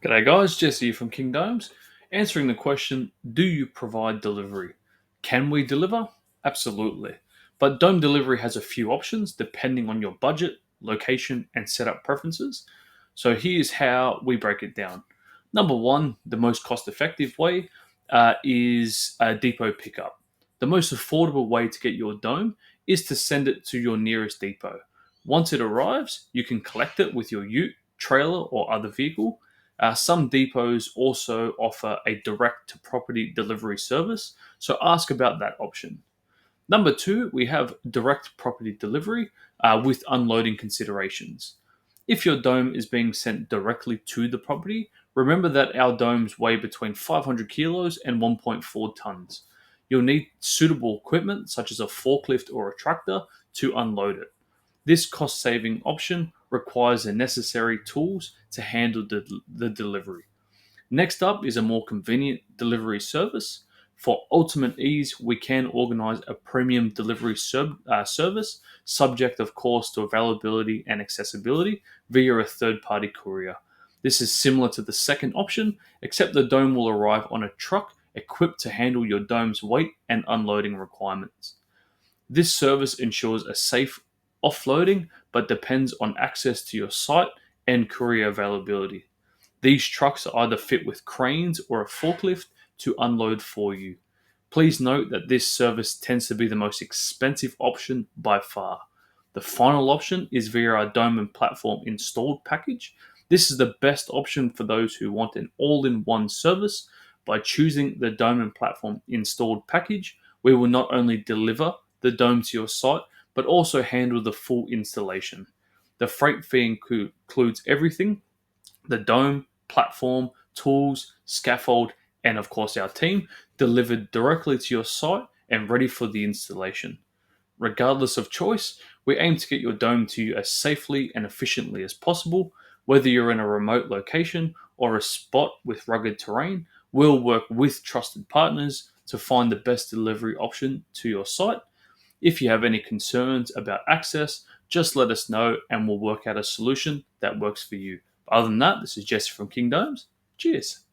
G'day guys, Jesse here from King Domes. Answering the question, do you provide delivery? Can we deliver? Absolutely. But dome delivery has a few options depending on your budget, location, and setup preferences. So here's how we break it down. Number one, the most cost effective way is a depot pickup. The most affordable way to get your dome is to send it to your nearest depot. Once it arrives, you can collect it with your ute, trailer, or other vehicle. Some depots also offer a direct to property delivery service, so ask about that option. Number two, we have direct property delivery with unloading considerations. If your dome is being sent directly to the property, remember that our domes weigh between 500 kilos and 1.4 tons. You'll need suitable equipment such as a forklift or a tractor to unload it. This cost saving option requires the necessary tools to handle the delivery. Next up is a more convenient delivery service. For ultimate ease, we can organize a premium delivery service, subject, of course, to availability and accessibility via a third party courier. This is similar to the second option, except the dome will arrive on a truck equipped to handle your dome's weight and unloading requirements. This service ensures a safe offloading but depends on access to your site and courier availability. These trucks are either fit with cranes or a forklift to unload for you. Please note that this service tends to be the most expensive option by far. The final option is via our dome and platform installed package. This is the best option for those who want an all in one service. By choosing the dome and platform installed package, we will not only deliver the dome to your site, but also handle the full installation. The freight fee includes everything: the dome, platform, tools, scaffold, and of course our team, delivered directly to your site and ready for the installation. Regardless of choice, we aim to get your dome to you as safely and efficiently as possible. Whether you're in a remote location or a spot with rugged terrain, we'll work with trusted partners to find the best delivery option to your site. If you have any concerns about access, just let us know and we'll work out a solution that works for you. Other than that, this is Jesse from King Domes. Cheers.